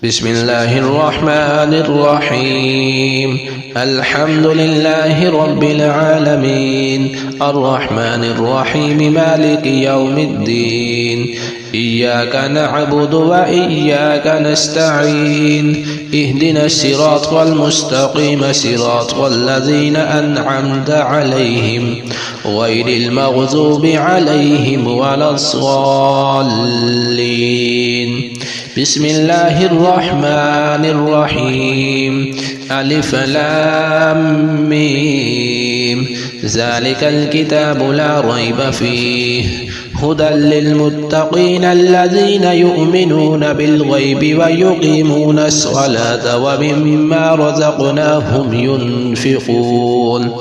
بسم الله الرحمن الرحيم. الحمد لله رب العالمين الرحمن الرحيم مالك يوم الدين. إياك نعبد وإياك نستعين. اهدنا الصراط المستقيم صراط الذين أنعمت عليهم غير المغضوب عليهم ولا الضالين. بسم الله الرحمن الرحيم. ألف لام ميم. ذلك الكتاب لا ريب فيه هدى للمتقين الذين يؤمنون بالغيب ويقيمون الصلاة ومما رزقناهم ينفقون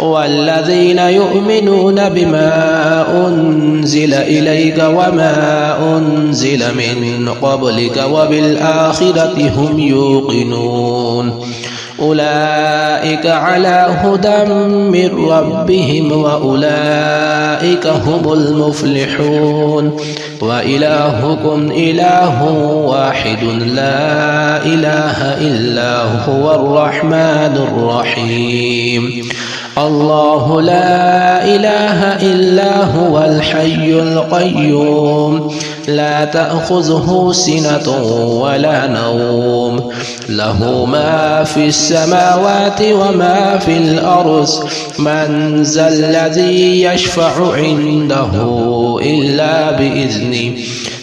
والذين يؤمنون بما أنزل إليك وما أنزل من قبلك وبالآخرة هم يوقنون أولئك على هدى من ربهم وأولئك هم المفلحون. وإلهكم إله واحد لا إله إلا هو الرحمن الرحيم. الله لا إله إلا هو الحي القيوم لا تأخذه سنة ولا نوم له ما في السماوات وما في الأرض من ذا الذي يشفع عنده إلا بإذنه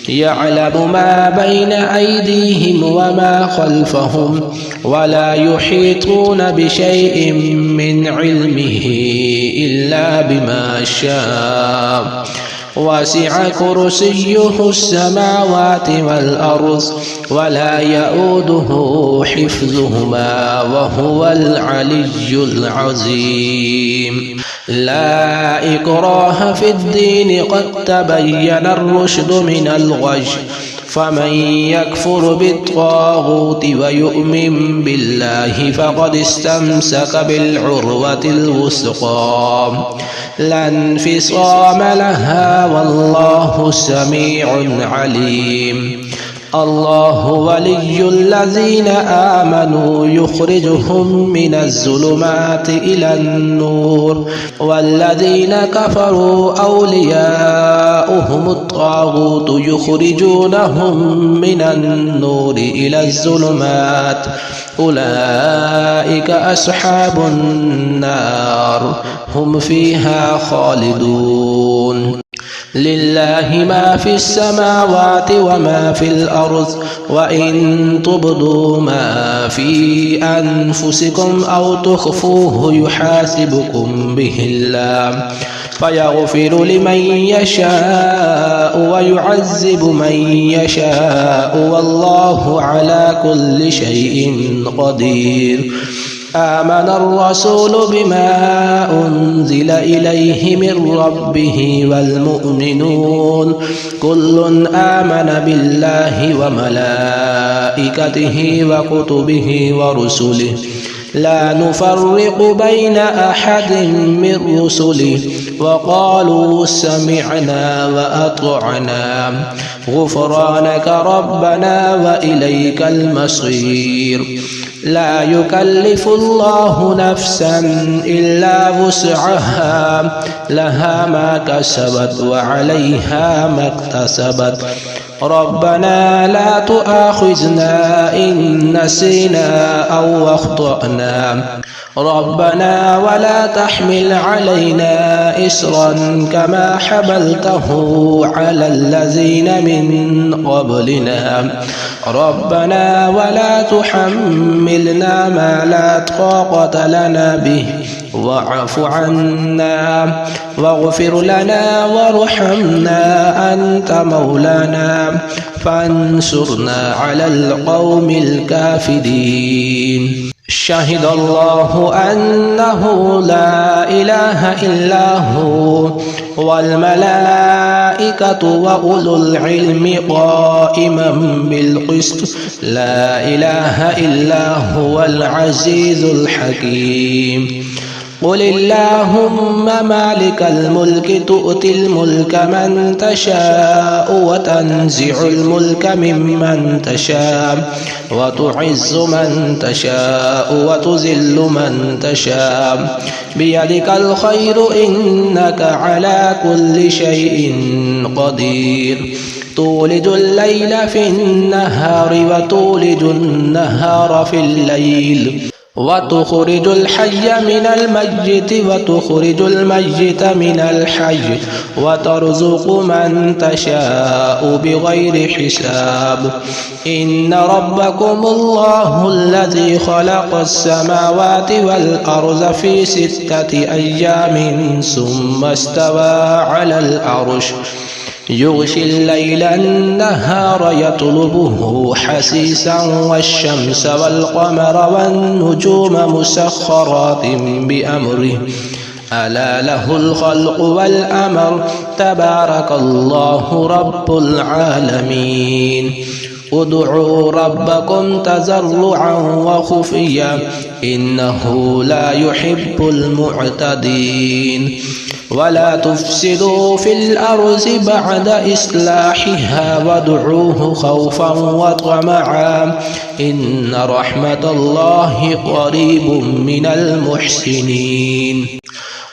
يعلم ما بين أيديهم وما خلفهم ولا يحيطون بشيء من علمه إلا بما شاء وسع كرسيه السماوات والأرض ولا يؤوده حفظهما وهو العلي العظيم. لا إكراه في الدين قد تبين الرشد من الغي فمن يكفر بالطاغوت ويؤمن بالله فقد استمسك بالعروة الوثقى لا انفصام لها والله سميع عليم. الله ولي الذين آمنوا يخرجهم من الظلمات إلى النور والذين كفروا أولياؤهم الطاغوت يخرجونهم من النور إلى الظلمات أولئك أصحاب النار هم فيها خالدون. لله ما في السماوات وما في الأرض وإن تبدوا ما في أنفسكم أو تخفوه يحاسبكم به الله فيغفر لمن يشاء ويعذب من يشاء والله على كل شيء قدير. آمن الرسول بما أنزل إليه من ربه والمؤمنون كل آمن بالله وملائكته وكتبه ورسله لا نفرق بين أحد من رسله وقالوا سمعنا وأطعنا غفرانك ربنا وإليك المصير. لا يكلف الله نفسا إلا وسعها لها ما كسبت وعليها ما اكتسبت ربنا لا تؤاخذنا إن نسينا أو أخطأنا ربنا ولا تحمل علينا إصرا كما حملته على الذين من قبلنا ربنا ولا تحملنا ما لا طاقة لنا به واعف عنا واغفر لنا وارحمنا أنت مولانا فانصرنا على القوم الكافرين. شهد الله أنه لا إله إلا هو والملائكة وأولو العلم قائما بالقسط لا إله إلا هو العزيز الحكيم. قل اللهم مالك الملك تؤتي الملك من تشاء وتنزع الملك ممن تشاء وتعز من تشاء وتذل من تشاء بيدك الخير إنك على كل شيء قدير تولج الليل في النهار وتولج النهار في الليل وتخرج الحي من الميت وتخرج الميت من الحي وترزق من تشاء بغير حساب إن ربكم الله الذي خلق السماوات والأرض في 6 أيام ثم استوى على العرش يغشي الليل النهار يطلبه حسيسا والشمس والقمر والنجوم مسخرات بأمره ألا له الخلق والأمر تبارك الله رب العالمين ادعوا ربكم تضرعا وخفيا إنه لا يحب المعتدين ولا تفسدوا في الأرض بعد إصلاحها وادعوه خوفا وطمعا إن رحمة الله قريب من المحسنين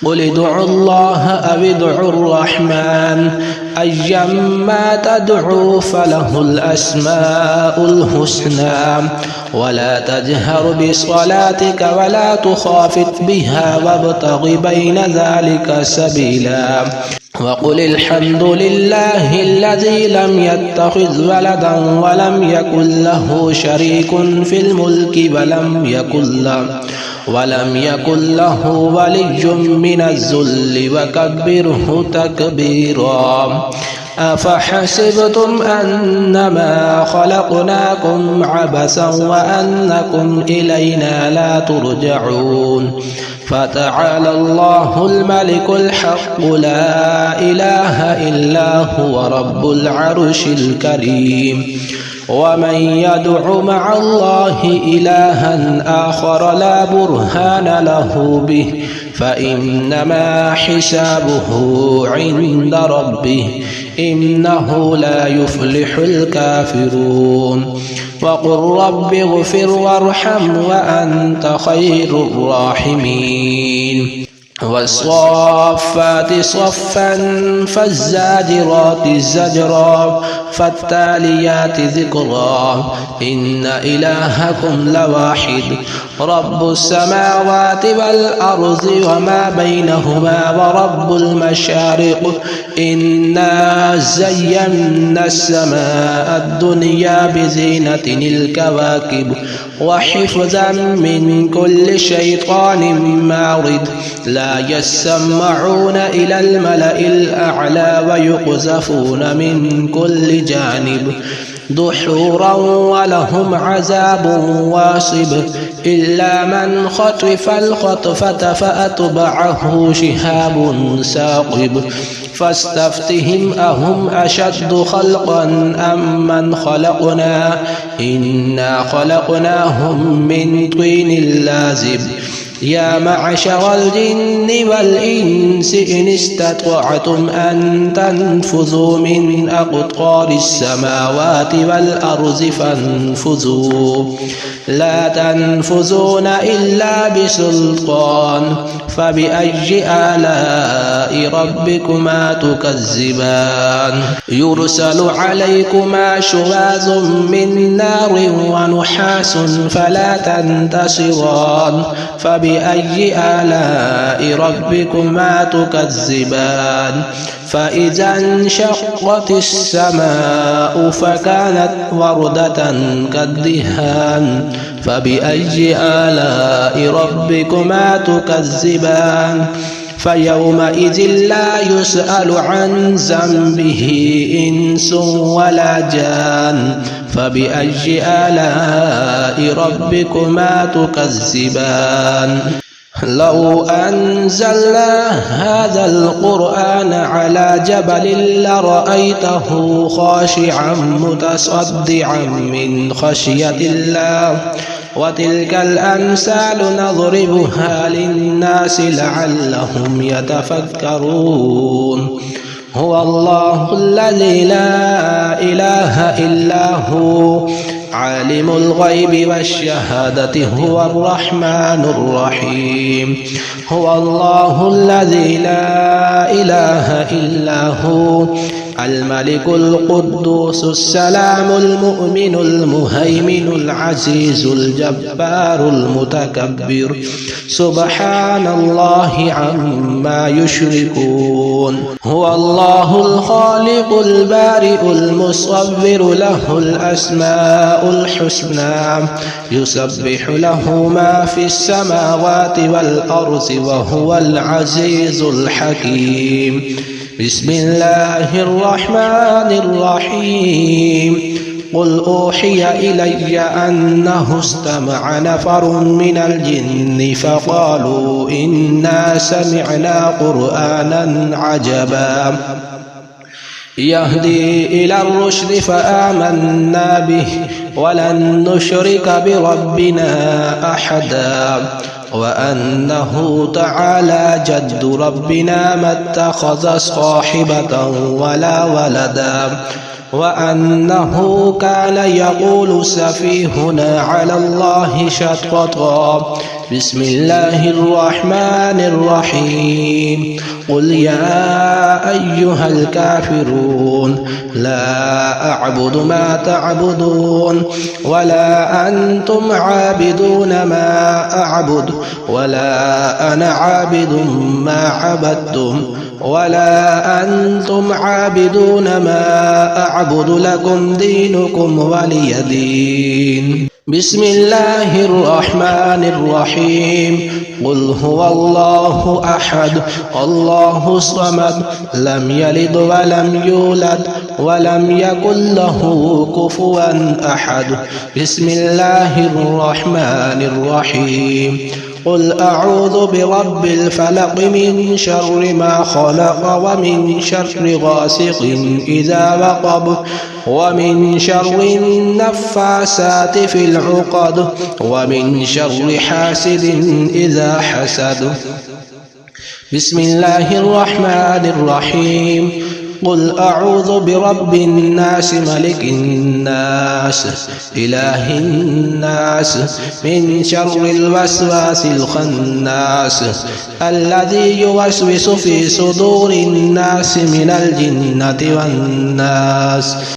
قل ادعوا الله أو ادعوا الرحمن أيما تدعوا فله الأسماء الحسنى ولا تجهر بصلاتك ولا تخافت بها وابتغ بين ذلك سبيلا وقل الحمد لله الذي لم يتخذ ولدا ولم يكن له شريك في الملك ولم يكن له ولي من الذل وكبره تكبيرا أفحسبتم أنما خلقناكم عبثا وأنكم إلينا لا ترجعون فتعالى الله الملك الحق لا إله إلا هو رب العرش الكريم ومن يدع مع الله إلها آخر لا برهان له به فإنما حسابه عند ربه إنه لا يفلح الكافرون وقل رب اغفر وارحم وأنت خير الراحمين والصافات صفا فالزاجرات زجرا فالتاليات ذكرا إن إلهكم لواحد رب السماوات والأرض وما بينهما ورب المشارق إنا زينا السماء الدنيا بزينة الكواكب وحفظا من كل شيطان مارد لا يسمعون إلى الملأ الأعلى ويقذفون من كل جانب دحورا ولهم عذاب واصب إلا من خطف الخطفة فأتبعه شهاب ثاقب فاستفتهم أهم أشد خلقا أم من خلقنا إنا خلقناهم من طين لازب يا معشر الجن والإنس إن استطعتم أن تنفذوا من أقطار السماوات والأرض فانفذوا لا تنفذون إلا بسلطان فبأي آلاء ربكما تكذبان يرسل عليكما شواظ من نار ونحاس فلا تنتصران فبأي آلاء ربكما تكذبان فإذا انشقت السماء فكانت وردة كالدهان فبأي آلاء ربكما تكذبان فيومئذ لا يسأل عن ذنبه إنس ولا جان فبأي آلاء ربكما تكذبان لو أنزلنا هذا القرآن على جبل لرأيته خاشعا متصدعا من خشية الله وتلك الأمثال نضربها للناس لعلهم يتفكرون هو الله الذي لا إله إلا هو عالم الغيب والشهادة هو الرحمن الرحيم هو الله الذي لا إله إلا هو الملك القدوس السلام المؤمن المهيمن العزيز الجبار المتكبر سبحان الله عما يشركون هو الله الخالق البارئ المصور له الأسماء الحسنى يسبح له ما في السماوات والأرض وهو العزيز الحكيم بسم الله الرحمن الرحيم قل أوحي إلي أنه استمع نفر من الجن فقالوا إنا سمعنا قرآنا عجبا يهدي إلى الرشد فآمنا به ولن نشرك بربنا أحدا وأنه تعالى جد ربنا ما اتخذ صاحبة ولا ولدا وأنه كان يقول سفيهنا على الله شططا بسم الله الرحمن الرحيم قل يا أيها الكافرون لا أعبد ما تعبدون ولا أنتم عابدون ما أعبد ولا أنا عابد ما عبدتم ولا أنتم عابدون ما أعبد لكم دينكم ولي دين بسم الله الرحمن الرحيم قل هو الله أحد الله الصمد لم يلد ولم يولد ولم يكن له كفوا أحد بسم الله الرحمن الرحيم قل أعوذ برب الفلق من شر ما خلق ومن شر غاسق إذا وقب ومن شر النفاسات في العقد ومن شر حاسد إذا حسد بسم الله الرحمن الرحيم قل أعوذ برب الناس ملك الناس إله الناس من شر الوسواس الخناس الذي يوسوس في صدور الناس من الجنة والناس